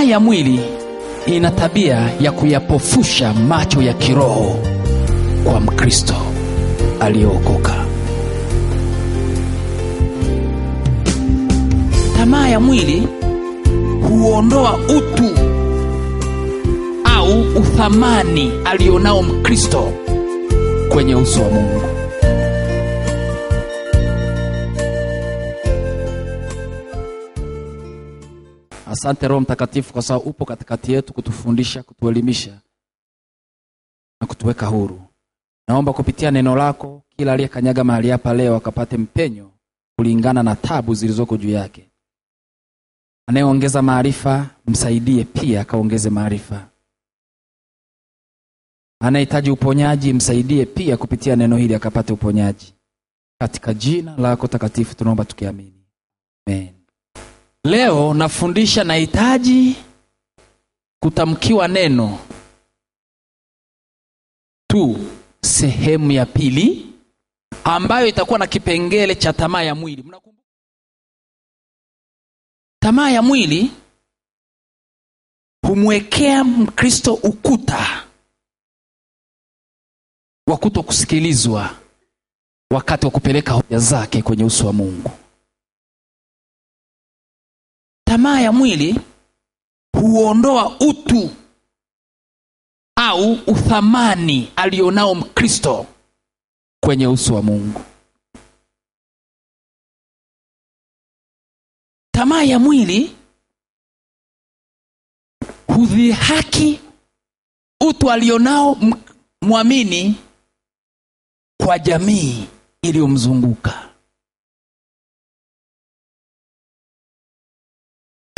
Tamaa ya mwili ina tabia ya kuyapofusha macho ya kiroho kwa Mkristo aliyeokoka. Tamaa ya mwili huondoa utu au uthamani alionao Mkristo kwenye uso wa Mungu. Asante Roho Mtakatifu kwa sababu upo katikati yetu kutufundisha, kutuelimisha na kutuweka huru. Naomba kupitia neno lako kila aliyekanyaga mahali hapa leo akapate mpenyo kulingana na tabu zilizoko juu yake. Anayeongeza maarifa msaidie pia akaongeze maarifa. Anahitaji uponyaji msaidie pia kupitia neno hili akapate uponyaji. Katika jina lako takatifu tunaomba tukiamini. Amen. Leo nafundisha nahitaji kutamkiwa neno tu, sehemu ya pili ambayo itakuwa na kipengele cha tamaa ya mwili. Mnakumbuka? Tamaa ya mwili humwekea Mkristo ukuta wa kutokusikilizwa wakati wa kupeleka hoja zake kwenye uso wa Mungu. Tamaa ya mwili huondoa utu au uthamani alionao Mkristo kwenye uso wa Mungu. Tamaa ya mwili hudhihaki utu alionao muamini kwa jamii iliyomzunguka.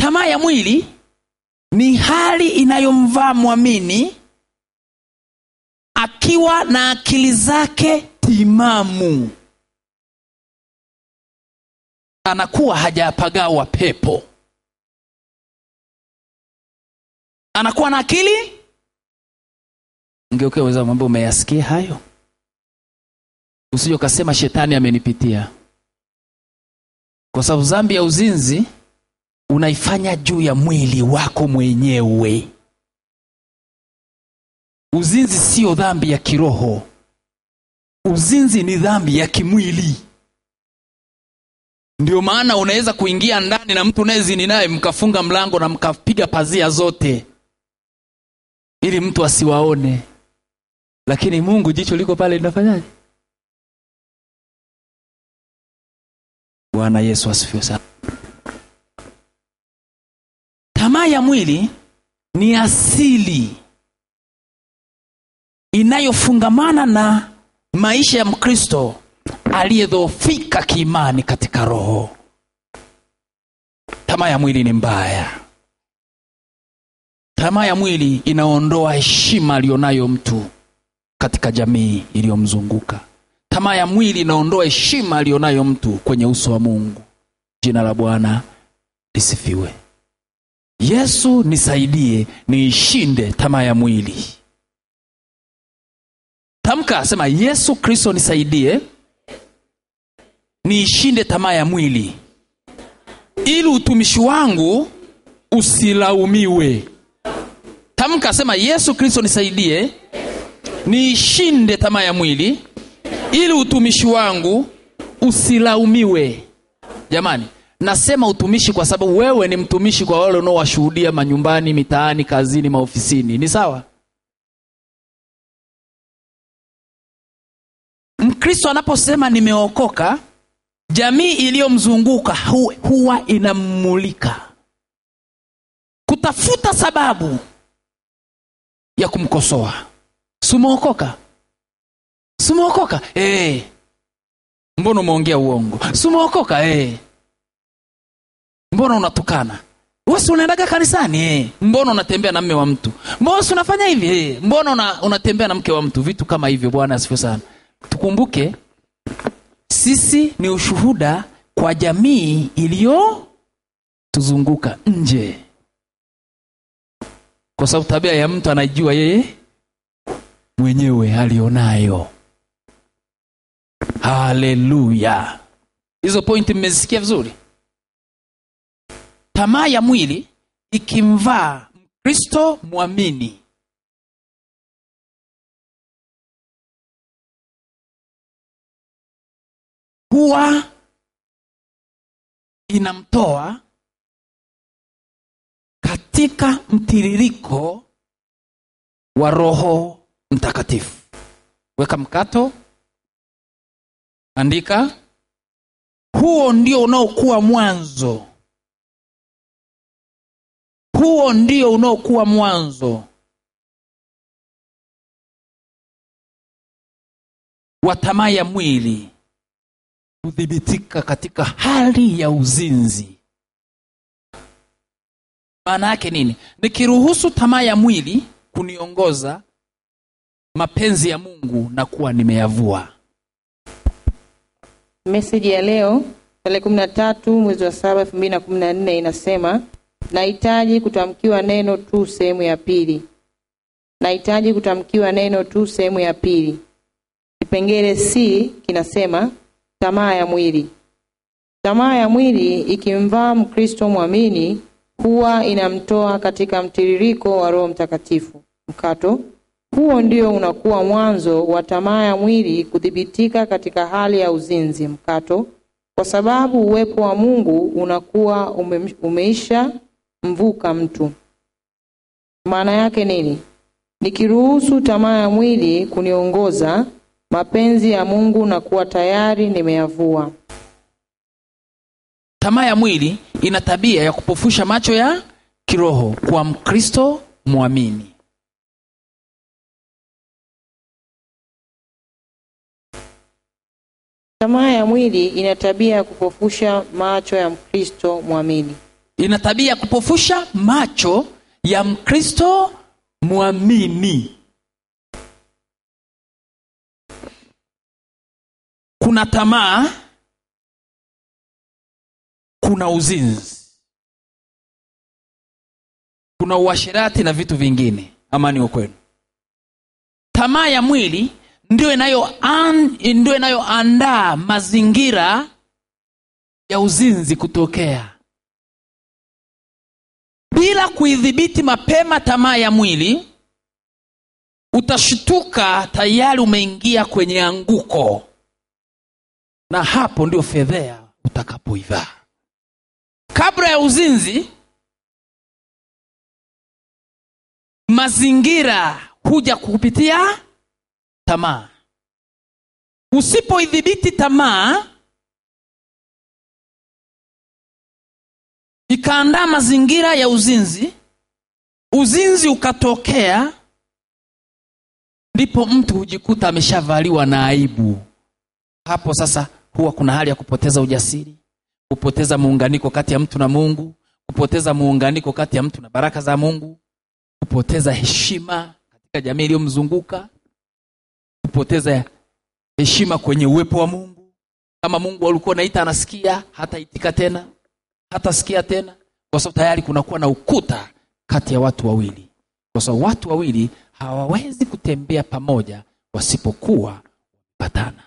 Tamaa ya mwili ni hali inayomvaa muamini akiwa na akili zake timamu, anakuwa hajapagawa pepo, anakuwa na akili. Ungeweza mambo umeyasikia hayo, usije ukasema shetani amenipitia, kwa sababu dhambi ya uzinzi unaifanya juu ya mwili wako mwenyewe. Uzinzi sio dhambi ya kiroho, uzinzi ni dhambi ya kimwili. Ndio maana unaweza kuingia ndani na mtu unayezini naye mkafunga mlango na mkapiga pazia zote ili mtu asiwaone, lakini Mungu jicho liko pale linafanyaje? Bwana Yesu asifiwe sana. Tamaa ya mwili ni asili inayofungamana na maisha ya Mkristo aliyedhoofika kiimani katika roho. Tamaa ya mwili ni mbaya. Tamaa ya mwili inaondoa heshima alionayo mtu katika jamii iliyomzunguka. Tamaa ya mwili inaondoa heshima alionayo mtu kwenye uso wa Mungu. Jina la Bwana lisifiwe. Yesu nisaidie niishinde tamaa ya mwili. Tamka, sema Yesu Kristo nisaidie niishinde tamaa ya mwili, ili utumishi wangu usilaumiwe. Tamka, sema Yesu Kristo nisaidie niishinde tamaa ya mwili, ili utumishi wangu usilaumiwe. Jamani, nasema utumishi kwa sababu wewe ni mtumishi kwa wale unaowashuhudia manyumbani, mitaani, kazini, maofisini. Ni sawa? Mkristo anaposema nimeokoka, jamii iliyomzunguka huwa inamulika kutafuta sababu ya kumkosoa. Sumeokoka? Sumeokoka? Mbona umeongea uongo? Sumeokoka? Mbona unatukana? Wewe unaendaga kanisani? Mbona unatembea na mume wa mtu? Mbona unafanya hivi? Mbona unatembea na mke wa mtu? Vitu kama hivyo. Bwana asifiwe sana. Tukumbuke sisi ni ushuhuda kwa jamii iliyo tuzunguka nje, kwa sababu tabia ya mtu anajua yeye mwenyewe alionayo. Haleluya. Hizo pointi mmezisikia vizuri? Tamaa ya mwili ikimvaa Mkristo muamini, huwa inamtoa katika mtiririko wa Roho Mtakatifu. Weka mkato, andika. Huo ndio unaokuwa mwanzo. Huo ndio unaokuwa mwanzo wa tamaa ya mwili kudhibitika katika hali ya uzinzi. Maana yake nini? Nikiruhusu tamaa ya mwili kuniongoza, mapenzi ya Mungu na kuwa nimeyavua. Message ya leo tarehe 13 mwezi wa 7 2014 inasema, nahitaji kutamkiwa neno tu sehemu ya pili. Nahitaji kutamkiwa neno tu sehemu ya pili. Kipengele C kinasema tamaa ya mwili. Tamaa ya mwili ikimvaa Mkristo muamini huwa inamtoa katika mtiririko wa Roho Mtakatifu. Mkato, huo ndio unakuwa mwanzo wa tamaa ya mwili kudhibitika katika hali ya uzinzi. Mkato, kwa sababu uwepo wa Mungu unakuwa umeisha mvuka mtu. Maana yake nini? Nikiruhusu tamaa ya mwili kuniongoza, mapenzi ya Mungu na kuwa tayari nimeyavua. Tamaa ya mwili ina tabia ya kupofusha macho ya kiroho kwa Mkristo muamini. Tamaa ya mwili ina tabia ya kupofusha macho ya Mkristo muamini. Ina tabia ya kupofusha macho ya Mkristo muamini. Kuna tamaa, kuna uzinzi, kuna uasherati na vitu vingine. Amani ukwenu. Tamaa ya mwili ndio inayoandaa mazingira ya uzinzi kutokea. Bila kuidhibiti mapema tamaa ya mwili, utashtuka tayari umeingia kwenye anguko. Na hapo ndio fedhea utakapoivaa. Kabla ya uzinzi, mazingira huja kupitia tamaa. Usipoidhibiti tamaa, ikaandaa mazingira ya uzinzi, uzinzi ukatokea, ndipo mtu hujikuta ameshavaliwa na aibu. Hapo sasa huwa kuna hali ya kupoteza ujasiri, kupoteza muunganiko kati ya mtu na Mungu, kupoteza muunganiko kati ya mtu na baraka za Mungu, kupoteza heshima katika jamii iliyomzunguka, kupoteza heshima kwenye uwepo wa Mungu. Kama Mungu alikuwa anaita anasikia, hata itika tena, hata sikia tena, kwa sababu tayari kunakuwa na ukuta kati ya watu wawili. Kwa sababu watu wawili hawawezi kutembea pamoja wasipokuwa wamepatana.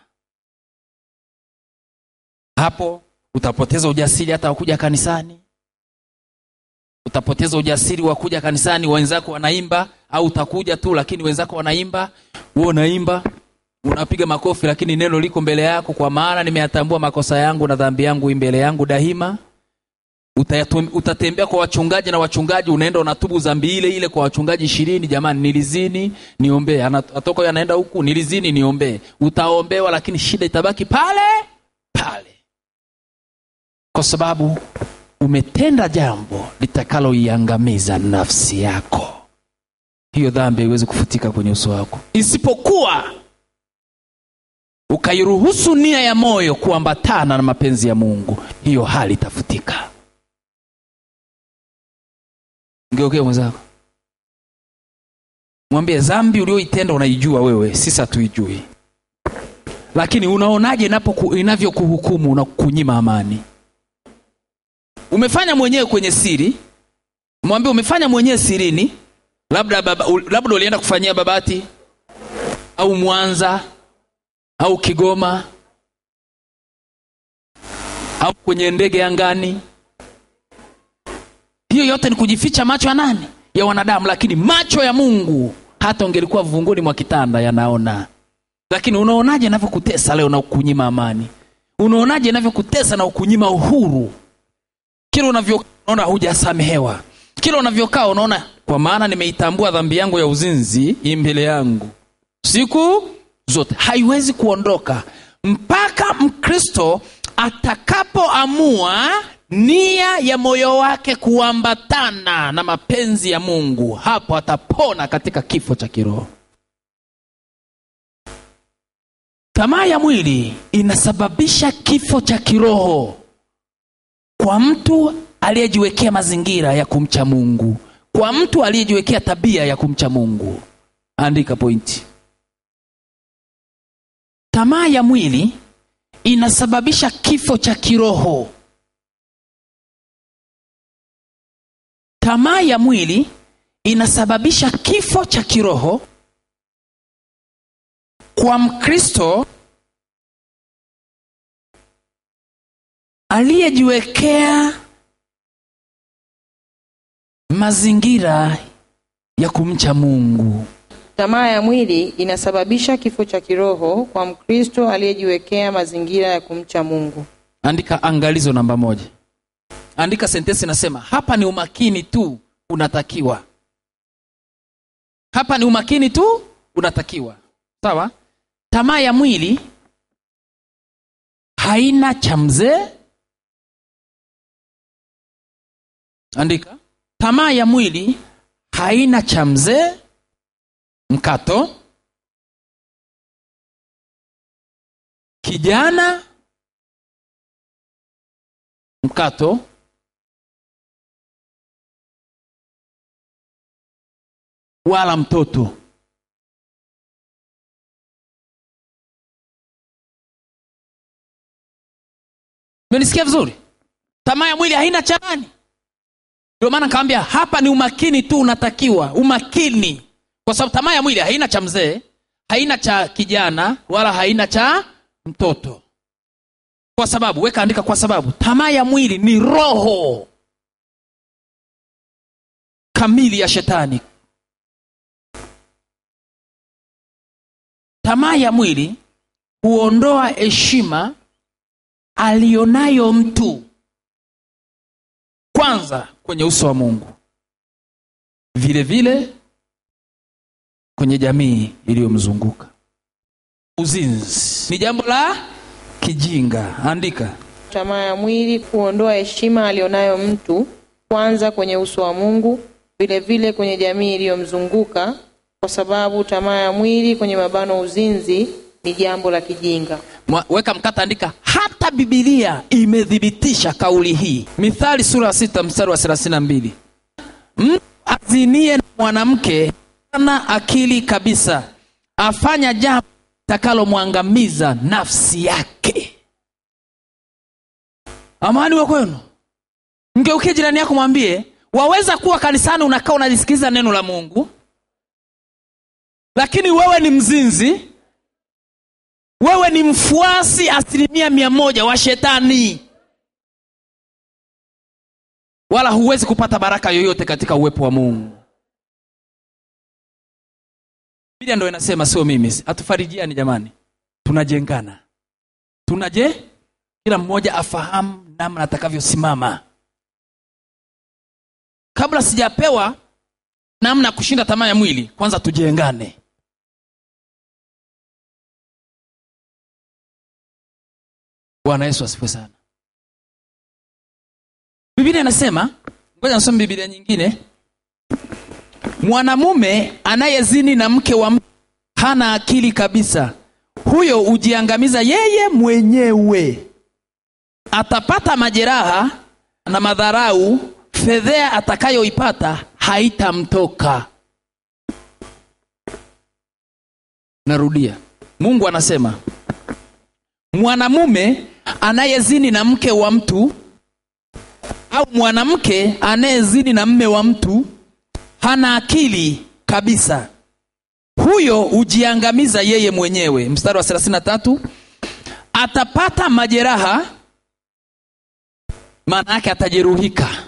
Hapo utapoteza ujasiri hata wakuja kanisani. Utapoteza ujasiri wa kuja kanisani, wenzako wanaimba, au utakuja tu lakini wenzako wanaimba, wewe unaimba, unapiga makofi lakini neno liko mbele yako, kwa maana nimeyatambua makosa yangu na dhambi yangu mbele yangu daima. Utatembea kwa wachungaji na wachungaji unaenda unatubu dhambi ile ile kwa wachungaji 20, jamani nilizini niombe, atoka yanaenda huku nilizini niombe. Utaombewa lakini shida itabaki pale pale. Kwa sababu umetenda jambo litakaloiangamiza nafsi yako. Hiyo dhambi haiwezi kufutika kwenye uso wako, isipokuwa ukairuhusu nia ya moyo kuambatana na mapenzi ya Mungu. Hiyo hali itafutika. Ngeuke mwenzako, mwambie dhambi ulioitenda unaijua wewe, sisi hatuijui. Lakini unaonaje inavyokuhukumu na kukunyima amani? Umefanya mwenyewe kwenye siri, mwambie umefanya mwenyewe sirini. Labda ulienda kufanyia Babati au Mwanza au Kigoma au kwenye ndege angani. Hiyo yote ni kujificha macho ya nani? Ya wanadamu. Lakini macho ya Mungu, hata ungelikuwa vunguni mwa kitanda, yanaona. Lakini unaonaje inavyokutesa leo na ukunyima amani? Unaonaje inavyokutesa na ukunyima uhuru? Kila unavyoona hujasamehewa. Kila unavyokaa unaona, kwa maana nimeitambua dhambi yangu ya uzinzi mbele yangu siku zote. Haiwezi kuondoka mpaka Mkristo atakapoamua nia ya moyo wake kuambatana na mapenzi ya Mungu. Hapo atapona katika kifo cha kiroho. Tamaa ya mwili inasababisha kifo cha kiroho kwa mtu aliyejiwekea mazingira ya kumcha Mungu, kwa mtu aliyejiwekea tabia ya kumcha Mungu. Andika pointi. Tamaa ya mwili inasababisha kifo cha kiroho. Tamaa ya mwili inasababisha kifo cha kiroho kwa Mkristo aliyejiwekea mazingira ya kumcha Mungu. Tamaa ya mwili inasababisha kifo cha kiroho kwa Mkristo aliyejiwekea mazingira ya kumcha Mungu. Andika angalizo namba 1. Andika sentensi nasema, hapa ni umakini tu unatakiwa. Hapa ni umakini tu unatakiwa. Sawa? Tamaa ya mwili haina cha mzee. Andika. Tamaa ya mwili haina cha mzee, mkato, kijana, mkato, wala mtoto. Mmenisikia vizuri? Tamaa ya mwili haina cha nani? Ndio maana kaambia hapa ni umakini tu unatakiwa. Umakini. Kwa sababu tamaa ya mwili haina cha mzee, haina cha kijana, wala haina cha mtoto. Kwa sababu, weka andika kwa sababu, tamaa ya mwili ni roho kamili ya shetani. Tamaa ya mwili huondoa heshima alionayo mtu, kwanza kwenye uso wa Mungu, vile vile kwenye jamii iliyomzunguka. Uzinzi ni jambo la kijinga. Andika. Tamaa ya mwili huondoa heshima alionayo mtu, kwanza kwenye uso wa Mungu, vile vile kwenye jamii iliyomzunguka, kwa sababu tamaa ya mwili kwenye mabano uzinzi ni jambo la kijinga. Weka mkata, andika. Hata Biblia imedhibitisha kauli hii. Mithali sura 6 mstari wa 32. Mtu azinie na mwanamke hana akili kabisa, afanya jambo takalomwangamiza nafsi yake. Amani wa kwenu. Mgeukie jirani yako mwambie, waweza kuwa kanisani unakaa unalisikiliza neno la Mungu, lakini wewe ni mzinzi. Wewe ni mfuasi 100% wa shetani. Wala huwezi kupata baraka yoyote katika uwepo wa Mungu. Biblia ndio inasema, sio mimi. Atufarijiani jamani. Tunajengana. Kila mmoja afahamu namna atakavyosimama. Kabla sijapewa namna kushinda tamaa ya mwili, kwanza tujengane. Bwana Yesu asifiwe sana. Biblia inasema, ngoja nisome Biblia nyingine. Mwanamume anayezini na mke wa mtu hana akili kabisa. Huyo ujiangamiza yeye mwenyewe. Atapata majeraha na madharau, fedhea atakayoipata haitamtoka. Narudia. Mungu anasema, mwanamume anayezini na mke wa mtu au mwanamke anayezini na mme wa mtu hana akili kabisa. Huyo ujiangamiza yeye mwenyewe. Mstari wa 33. Atapata majeraha, maana yake atajeruhika.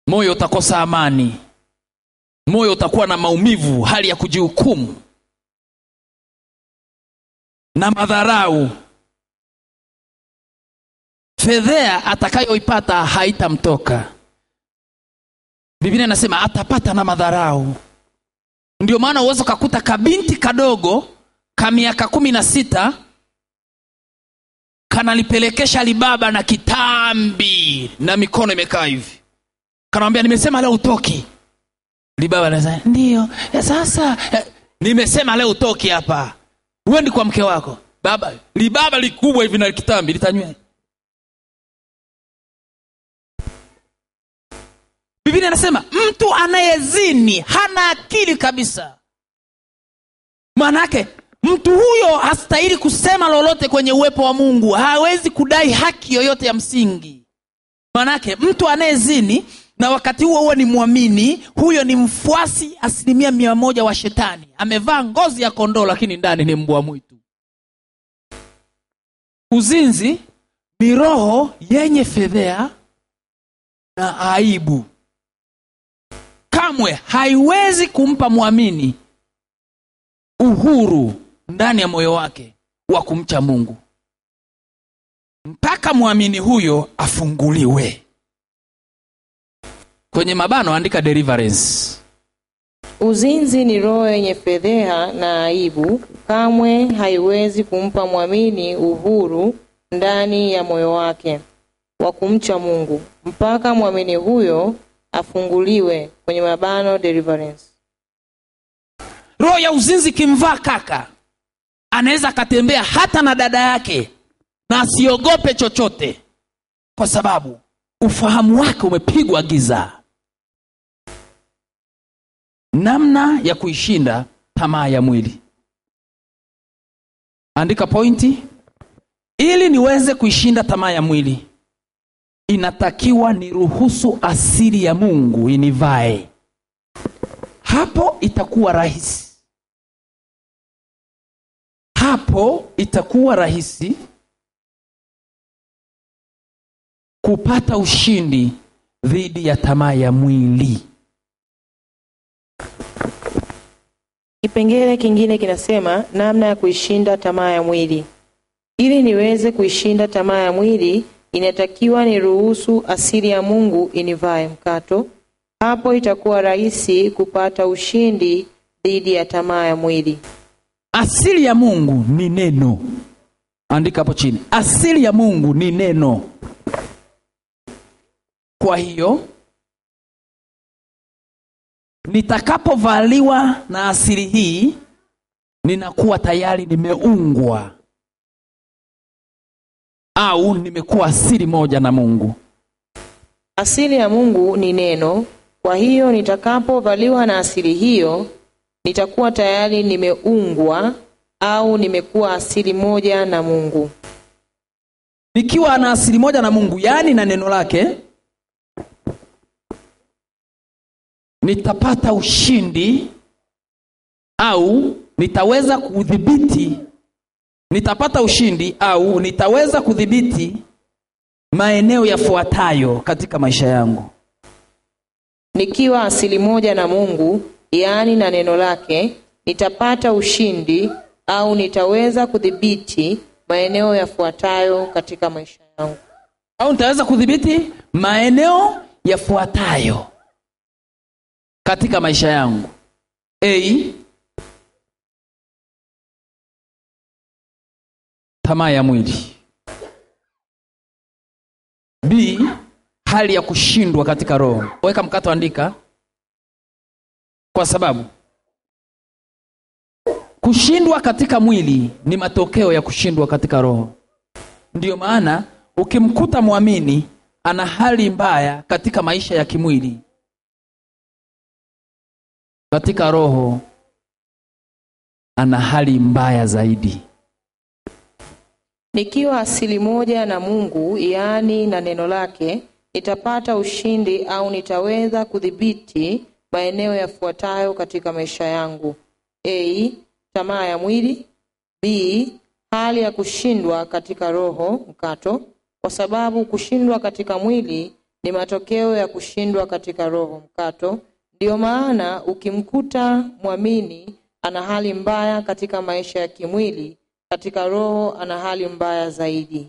moyo utakosa amani, moyo utakuwa na maumivu, hali ya kujihukumu na madharau. Fedhea atakayoipata haitamtoka. Biblia inasema atapata na madharau. Ndio maana uwezo kukuta kabinti kadogo ka miaka 16 kanalipelekesha libaba na kitambi na mikono imekaa hivi. Kanamwambia nimesema leo utoki. Libaba anasema ndio. Sasa nimesema leo utoki hapa. Uende kwa mke wako. Baba, libaba likubwa hivi na kitambi litanywe. Biblia inasema mtu anayezini hana akili kabisa. Maana yake mtu huyo hastahili kusema lolote kwenye uwepo wa Mungu. Hawezi kudai haki yoyote ya msingi. Maana yake mtu anayezini na wakati huo ni muamini, huyo ni mfuasi 100% wa shetani. Amevaa ngozi ya kondoo lakini ndani ni mbwa mwitu. Uzinzi ni roho yenye fedhea na aibu. Kamwe haiwezi kumpa muamini uhuru ndani ya moyo wake wa kumcha Mungu, mpaka muamini huyo afunguliwe. Kwenye mabano andika deliverance. Uzinzi ni roho yenye fedheha na aibu. Kamwe haiwezi kumpa muamini uhuru ndani ya moyo wake wa kumcha Mungu, mpaka muamini huyo afunguliwe. Kwenye mabano deliverance. Roho ya uzinzi kimvaa kaka, anaweza katembea hata na dada yake na asiogope chochote, kwa sababu ufahamu wake umepigwa giza. Namna ya kuishinda tamaa ya mwili. Andika pointi. Ili niweze kuishinda tamaa ya mwili, inatakiwa niruhusu asili ya Mungu inivae. Hapo itakuwa rahisi. Hapo itakuwa rahisi kupata ushindi dhidi ya tamaa ya mwili. Kipengele kingine kinasema namna ya kuishinda tamaa ya mwili. Ili niweze kuishinda tamaa ya mwili, inatakiwa niruhusu asili ya Mungu inivae. Mkato. Hapo itakuwa rahisi kupata ushindi dhidi ya tamaa ya mwili. Asili ya Mungu ni neno. Andika hapo chini. Asili ya Mungu ni neno. Kwa hiyo nitakapovaliwa na asili hii, ninakuwa tayari nimeungwa au nimekuwa asili moja na Mungu. Asili ya Mungu ni neno. Kwa hiyo nitakapovaliwa na asili hiyo, nitakuwa tayari nimeungwa au nimekuwa asili moja na Mungu. Nikiwa na asili moja na Mungu, yani na neno lake, nitapata ushindi au nitaweza kudhibiti. Nitapata ushindi au nitaweza kudhibiti maeneo yafuatayo katika maisha yangu. Nikiwa asili moja na Mungu, yani na neno lake, nitapata ushindi au nitaweza kudhibiti maeneo yafuatayo katika maisha yangu. Au nitaweza kudhibiti maeneo yafuatayo katika maisha yangu. A, tamaa ya mwili. B, hali ya kushindwa katika roho. Weka mkato, andika. Kwa sababu kushindwa katika mwili ni matokeo ya kushindwa katika roho. Ndiyo maana ukimkuta muamini ana hali mbaya katika maisha ya kimwili, katika roho ana hali mbaya zaidi. Nikiwa asili moja na Mungu, yani na neno lake, nitapata ushindi au nitaweza kudhibiti maeneo yafuatayo katika maisha yangu. A, tamaa ya mwili. B, hali ya kushindwa katika roho. Mkato. Kwa sababu kushindwa katika mwili ni matokeo ya kushindwa katika roho mkato. Ndiyo maana ukimkuta mwamini ana hali mbaya katika maisha ya kimwili, katika roho ana hali mbaya zaidi.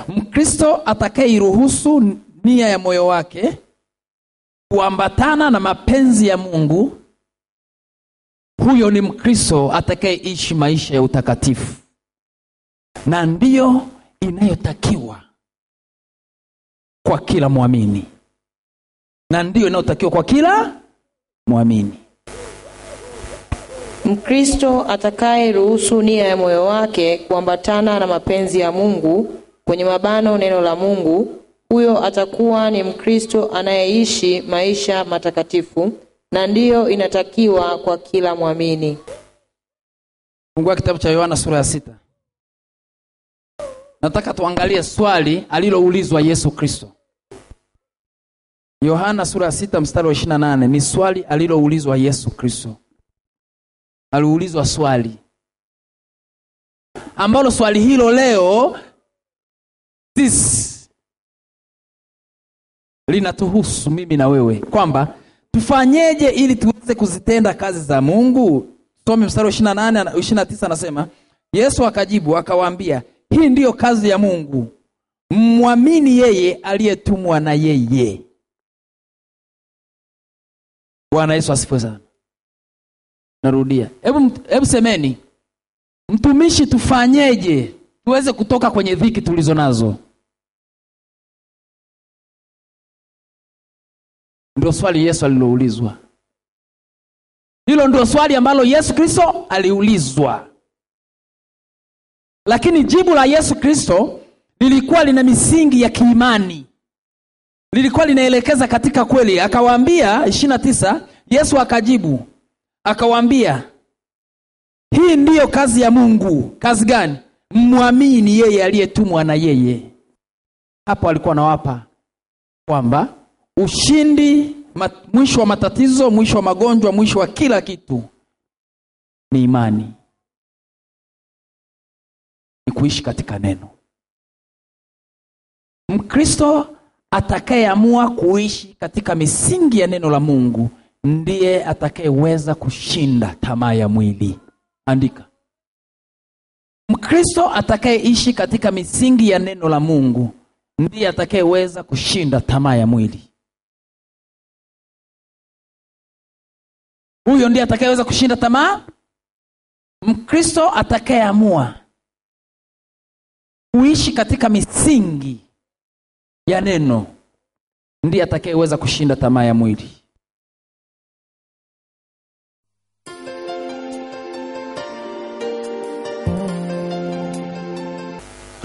Mkristo atakayeiruhusu nia ya moyo wake kuambatana na mapenzi ya Mungu, huyo ni Mkristo atakayeishi maisha ya utakatifu. Na ndiyo inayotakiwa kwa kila muamini. Na ndiyo inayotakiwa kwa kila muamini. Mkristo atakayeruhusu nia ya moyo wake kuambatana na mapenzi ya Mungu, kwenye mabano neno la Mungu, huyo atakuwa ni Mkristo anayeishi maisha matakatifu, na ndiyo inatakiwa kwa kila muamini. Fungua kitabu cha Yohana sura ya 6. Nataka tuangalie swali aliloulizwa Yesu Kristo. Yohana sura ya 6 mstari wa 28 ni swali aliloulizwa Yesu Kristo. Aliulizwa swali ambalo swali hilo leo linatuhusu mimi na wewe, kwamba tufanyeje ili tuweze kuzitenda kazi za Mungu. Some mstari wa 28 na 29 anasema, Yesu akajibu akawaambia, hii ndiyo kazi ya Mungu, muamini yeye aliyetumwa na yeye. Bwana Yesu asifiwe sana. Narudia. Hebu semeni, mtumishi, tufanyeje tuweze kutoka kwenye dhiki tulizo nazo? Ndio swali Yesu aliloulizwa. Hilo ndio swali ambalo Yesu Kristo aliulizwa. Lakini jibu la Yesu Kristo lilikuwa lina misingi ya kiimani. Lilikuwa linaelekeza katika kweli. Akawaambia 29, Yesu akajibu akawaambia, hii ndiyo kazi ya Mungu. Kazi gani? Muamini yeye aliyetumwa na yeye. Hapo alikuwa anawapa kwamba ushindi, mwisho wa matatizo, mwisho wa magonjwa, mwisho wa kila kitu ni imani. Ni kuishi katika neno. Mkristo atakayeamua kuishi katika misingi ya neno la Mungu ndiye atakayeweza kushinda tamaa ya mwili. Andika. Mkristo atakayeishi katika misingi ya neno la Mungu ndiye atakayeweza kushinda tamaa ya mwili. Huyo ndiye atakayeweza kushinda tamaa. Mkristo atakayeamua kuishi katika misingi ya neno ndiye atakayeweza kushinda tamaa ya mwili.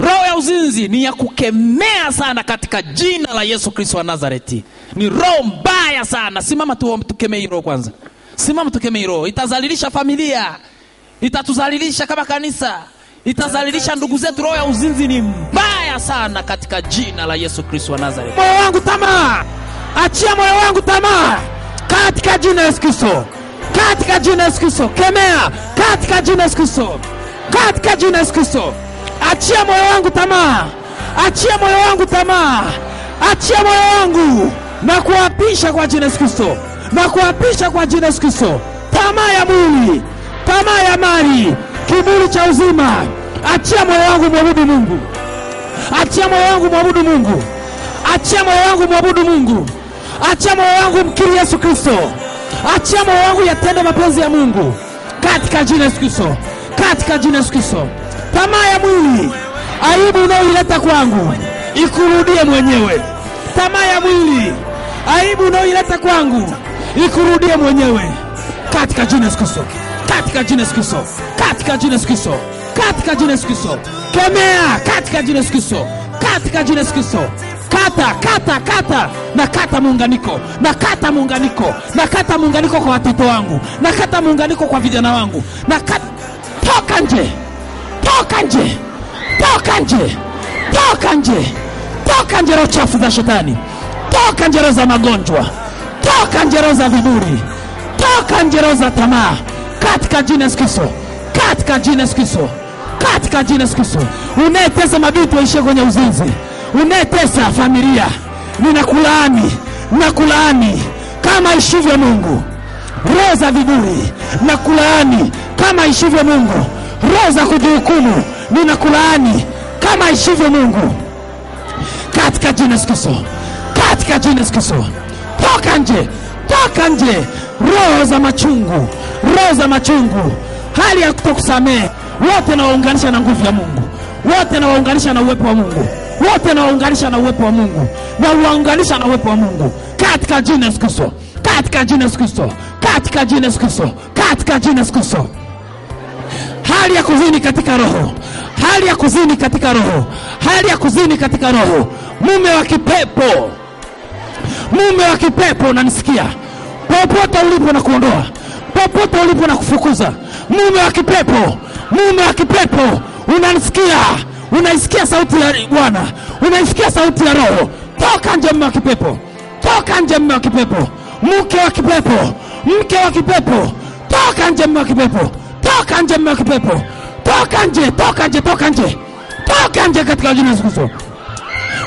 Roho ya uzinzi ni ya kukemea sana katika jina la Yesu Kristo wa Nazareti. Ni roho mbaya sana. Simama tukemee roho kwanza. Simama tukemee roho. Itazalilisha familia. Itatuzalilisha kama kanisa. Itazalilisha ndugu zetu. Roho ya uzinzi ni mbaya sana katika jina la Yesu Kristo wa Nazareti. Moyo wangu tamaa. Achia moyo wangu tamaa. Katika jina la Yesu Kristo. Katika jina la Yesu Kristo. Kemea. Katika jina la Yesu Kristo. Katika jina la Yesu Kristo. Achia moyo wangu tamaa. Achia moyo wangu tamaa. Achia moyo wangu. Na kuapisha kwa jina la Yesu Kristo. Na kuapisha kwa jina la Yesu Kristo. Tamaa ya mwili. Tamaa ya mali. Kiburi cha uzima. Achia moyo wangu muabudu Mungu. Achia moyo wangu muabudu Mungu. Achia moyo wangu muabudu Mungu. Achia moyo wangu mkiri Yesu Kristo. Achia moyo wangu yatende mapenzi ya Mungu. Katika jina la Yesu Kristo. Katika jina la Yesu Kristo. Tamaa ya mwili, aibu unayoileta kwangu ikurudie mwenyewe. Tamaa ya mwili, aibu unayoileta kwangu ikurudie mwenyewe. Katika jina la Yesu Kristo. Katika jina la Yesu Kristo. Katika jina la Yesu Kristo. Katika jina la Yesu Kristo. Kemea katika jina la Yesu Kristo. Katika jina la Yesu Kristo. Kata na kata muunganiko. Na kata muunganiko. Na kata muunganiko kwa watoto wangu. Na kata muunganiko kwa vijana wangu. Na kata toka nje. Toka nje. Toka nje. Toka nje. Toka nje roho chafu za shetani. Toka nje roho za magonjwa. Toka nje roho za viburi. Toka nje roho za tamaa. Katika jina la Yesu Kristo. Katika jina la Yesu Kristo. Katika jina la Yesu Kristo. Unayetesa mabinti waishie kwenye uzinzi. Unayetesa familia. Ninakulaani kama ishivyo Mungu. Roho za viburi ninakulaani kama ishivyo Mungu. Roho za kujihukumu ninakulaani kama ishivyo Mungu. Katika jina la Yesu. Katika jina la Yesu. Toka nje. Toka nje. Roho za machungu. Roho za machungu. Hali ya kutokusamehe. Wote na waunganisha na nguvu ya Mungu. Wote na waunganisha na uwepo wa Mungu. Wote na waunganisha na uwepo wa Mungu. Na waunganisha na uwepo wa Mungu. Katika jina la Yesu. Katika jina la Yesu. Katika jina la Yesu. Katika jina la Yesu. Hali ya kuzini katika roho. Hali ya kuzini katika roho. Hali ya kuzini katika roho. Mume wa kipepo. Mume wa kipepo unanisikia? Popote ulipo na kuondoa. Popote ulipo na kufukuza. Mume wa kipepo. Mume wa kipepo unanisikia? Unaisikia sauti ya Bwana. Unaisikia sauti ya Roho. Toka nje mume wa kipepo. Toka nje mume wa kipepo. Mke wa kipepo. Mke wa kipepo. Toka nje mume wa kipepo. Toka nje mume wa kipepo. Toka nje, toka nje, toka nje. Toka nje katika jina la Yesu.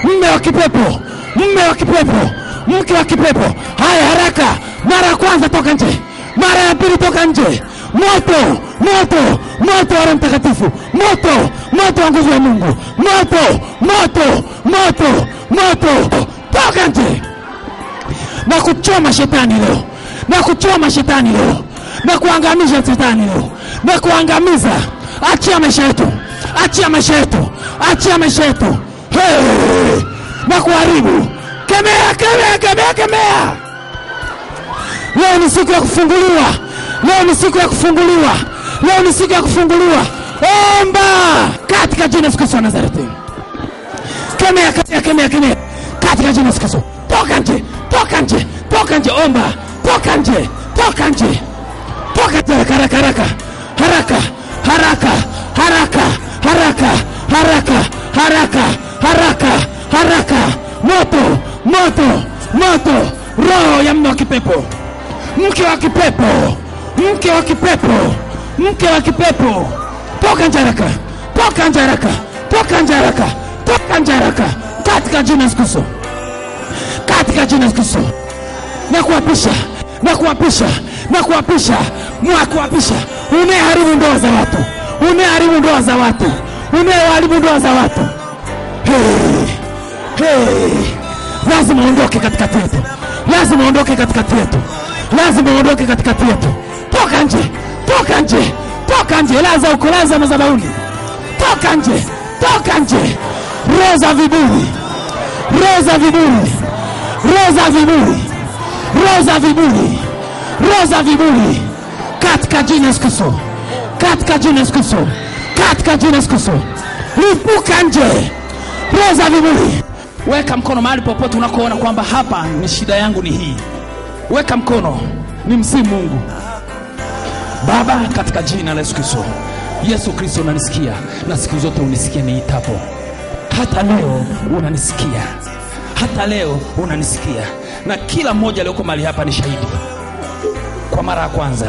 Mume wa kipepo. Mume wa kipepo. Mke wa kipepo. Haya haraka. Mara ya kwanza toka nje. Mara ya pili toka nje. Moto, moto, moto wa Roho Mtakatifu. Moto, moto wa nguvu ya Mungu. Moto, moto, moto, moto. Toka nje. Na kuchoma shetani leo. Na kuchoma shetani leo. Na kuangamiza shetani leo. Na kuangamiza. Achia maisha yetu. Achia maisha yetu. Achia maisha yetu. Hey! Na kuharibu. Kemea, kemea, kemea, kemea. Leo ni siku ya kufunguliwa. Leo ni siku ya kufunguliwa. Leo ni siku ya kufunguliwa. Omba katika jina la Yesu wa Nazareti. Kemea, kemea, kemea, kemea katika jina la Yesu. Toka nje, toka nje, toka nje. Omba, toka nje, toka nje. Toka nje haraka, haraka, haraka, haraka, haraka, haraka, haraka, haraka, haraka, haraka. Moto, moto, moto. Roho ya mume wa kipepo. Mke wa kipepo. Mke wa kipepo. Mke wa kipepo. Toka nje haraka. Toka nje haraka. Toka nje haraka. Toka nje haraka. Katika jina la Yesu. Katika jina la Yesu. Na kuapisha. Na kuapisha. Na kuapisha. Kuapisha. Umeharibu ndoa za watu. Umeharibu ndoa za watu. Umeharibu ndoa za watu. Hey. Hey. Lazima uondoke katikati yetu. Lazima uondoke katikati yetu. Lazima uondoke katikati yetu. Toka nje. Toka nje. Toka nje. Laza uko, laza madhabahuni. Toka nje. Toka nje. Roho za viburi. Roho za viburi. Roho za viburi. Roho za viburi. Roho za viburi. Katika jina la Yesu. Katika jina la Yesu. Katika jina la Yesu. Lipuka nje. Roho za viburi. Weka mkono mahali popote unakoona kwamba hapa ni shida yangu ni hii. Weka mkono. Ni msimu Mungu. Baba, katika jina la Yesu Kristo. Yesu Kristo unanisikia na siku zote unisikia niitapo. Hata leo unanisikia. Hata leo unanisikia. Na kila mmoja aliyoko mahali hapa ni shahidi. Kwa mara ya kwanza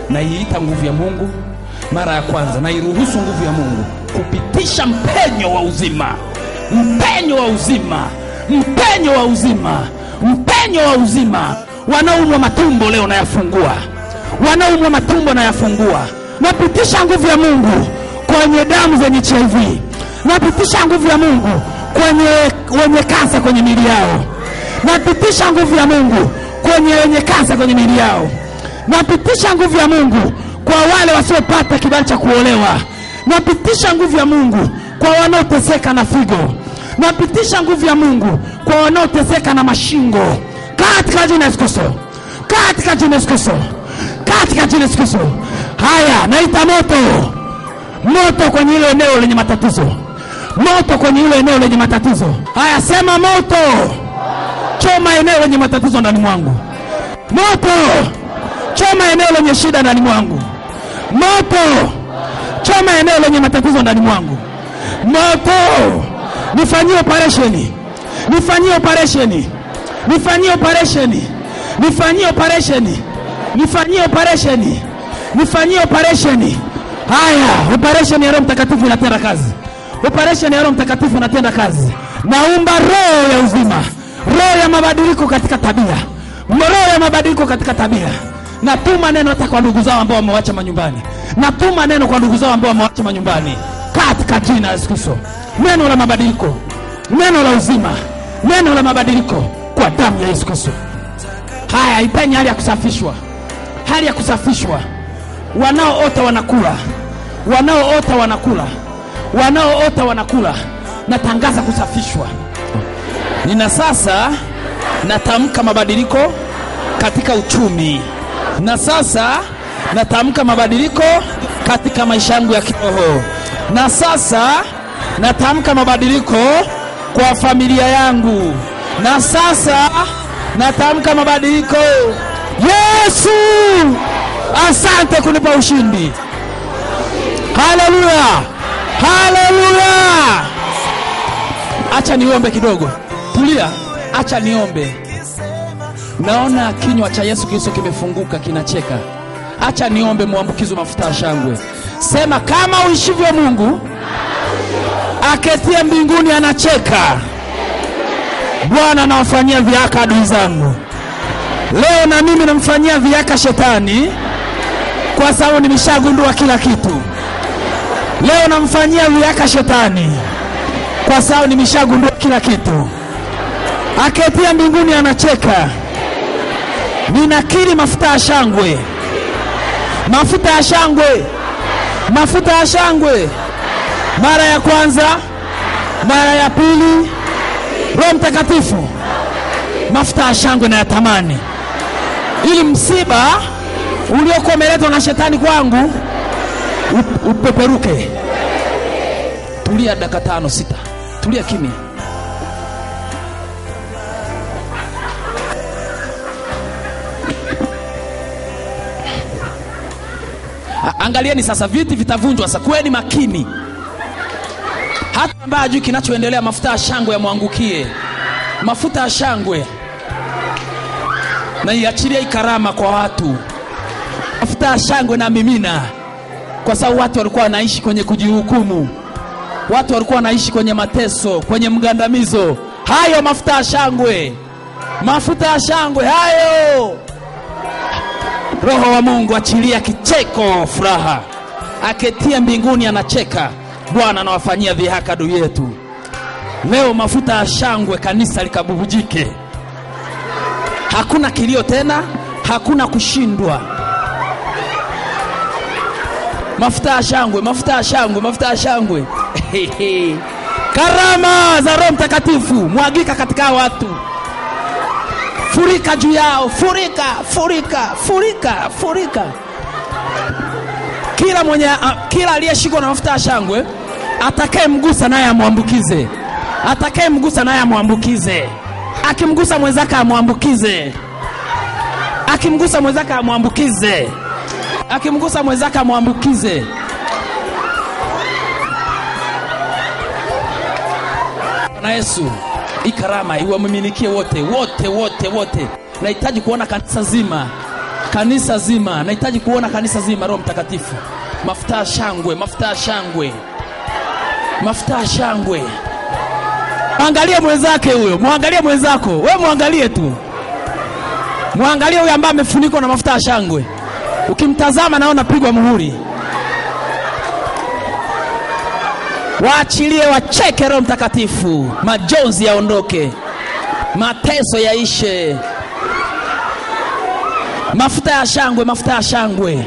naiita nguvu ya Mungu. Mara ya kwanza nairuhusu nguvu ya Mungu kupitisha mpenyo wa uzima. Mpenyo wa uzima. Mpenyo wa uzima. Mpenyo wa uzima. Wanaumwa matumbo leo nayafungua. Wanaumwa matumbo nayafungua. Napitisha nguvu ya Mungu kwenye damu zenye HIV. Napitisha nguvu ya Mungu kwenye kansa kwenye miili yao. Napitisha nguvu ya Mungu kwenye kansa kwenye miili yao. Napitisha nguvu ya Mungu kwa wale wasiopata kibali cha kuolewa. Napitisha nguvu ya Mungu kwa wanaoteseka na figo. Napitisha nguvu ya Mungu kwa wanaoteseka na mashingo. Katika jina la Yesu. Katika jina la Yesu. Katika jina la Yesu. Haya, naita moto. Moto kwenye ile eneo lenye matatizo. Moto kwenye ile eneo lenye matatizo. Haya, sema moto. Choma eneo lenye matatizo ndani mwangu. Moto. Choma eneo lenye shida ndani mwangu. Moto. Choma eneo lenye matatizo ndani mwangu. Moto. Nifanyie operation. Nifanyie operation. Nifanyie operation. Nifanyie operation. Nifanyie operation. Nifanyie operation. Haya, operation ya Roho Mtakatifu inatenda kazi. Operation ya Roho Mtakatifu inatenda kazi. Naomba roho ya uzima. roho ya mabadiliko katika tabia, roho ya mabadiliko katika tabia. Natuma neno hata kwa ndugu zao ambao wamewacha manyumbani. Natuma neno kwa ndugu zao ambao wamewacha manyumbani katika jina la Yesu Kristo. Neno la mabadiliko, neno la uzima, neno la mabadiliko kwa damu ya Yesu Kristo. Haya, ipeni hali ya kusafishwa. Hali ya kusafishwa. Wanaoota wanakula. Wanaoota wanakula. Wanaoota wanakula. Natangaza kusafishwa. Nina sasa natamka mabadiliko katika uchumi. Na sasa natamka mabadiliko katika maisha yangu ya kiroho. Na sasa natamka mabadiliko kwa familia yangu. Na sasa natamka mabadiliko. Yesu, asante kunipa ushindi. Haleluya. Haleluya. Acha niombe kidogo. Tulia, acha niombe. Naona kinywa cha Yesu Kristo kimefunguka kinacheka. Acha niombe muambukizo mafuta ya shangwe. Sema, kama uishivyo Mungu aketie mbinguni anacheka, Bwana anawafanyia viaka adui zangu. Leo na mimi namfanyia viaka shetani kwa sababu nimeshagundua kila kitu. Leo namfanyia viaka shetani kwa sababu nimeshagundua kila kitu. Aketia mbinguni anacheka. Ninakiri mafuta ya shangwe. Mafuta ya shangwe. Mafuta ya shangwe. Mara ya kwanza, mara ya pili. Roho Mtakatifu, mafuta ya shangwe na yatamani, ili msiba uliokuwa umeletwa na shetani kwangu upeperuke. Tulia dakika 5-6. Tulia kimya. Angalieni sasa, viti vitavunjwa sasa. Kuweni makini. Hata ambaye hajui kinachoendelea, mafuta ya shangwe yamwangukie. Mafuta ya shangwe. Na iachilie ikarama kwa watu. Mafuta ya shangwe na mimina. Kwa sababu watu walikuwa wanaishi kwenye kujihukumu. Watu walikuwa wanaishi kwenye mateso, kwenye mgandamizo. Hayo mafuta ya shangwe. Mafuta ya shangwe hayo. Roho wa Mungu achilia kicheko, furaha. Aketia mbinguni anacheka. Bwana anawafanyia dhihaka adui yetu. Leo mafuta ya shangwe, kanisa likabubujike. Hakuna kilio tena, hakuna kushindwa. Mafuta ya shangwe, mafuta ya shangwe, mafuta ya shangwe. Karama za Roho Mtakatifu mwagika katika watu. Furika juu yao, furika, furika, furika, furika. Kila aliyeshikwa na mafuta ya shangwe, atakayemgusa naye amwambukize. Atakayemgusa naye amwambukize. Akimgusa mwenzake amwambukize. Akimgusa mwenzake amwambukize. Akimgusa mwenzake amwambukize. Na Yesu, ikarama iwamiminikie wote, wote, wote, wote. Nahitaji kuona kanisa zima. Kanisa zima, nahitaji kuona kanisa zima. Roho Mtakatifu, mafuta ya shangwe, mafuta ya shangwe. Mafuta ya shangwe. Angalia mwenzake huyo, muangalie mwenzako. Wewe muangalie tu. Muangalie huyo ambaye amefunikwa na mafuta ya shangwe. Ukimtazama naona pigwa muhuri. Waachilie wacheke Roho Mtakatifu. Majonzi yaondoke. Mateso yaishe. Mafuta ya shangwe, mafuta ya shangwe.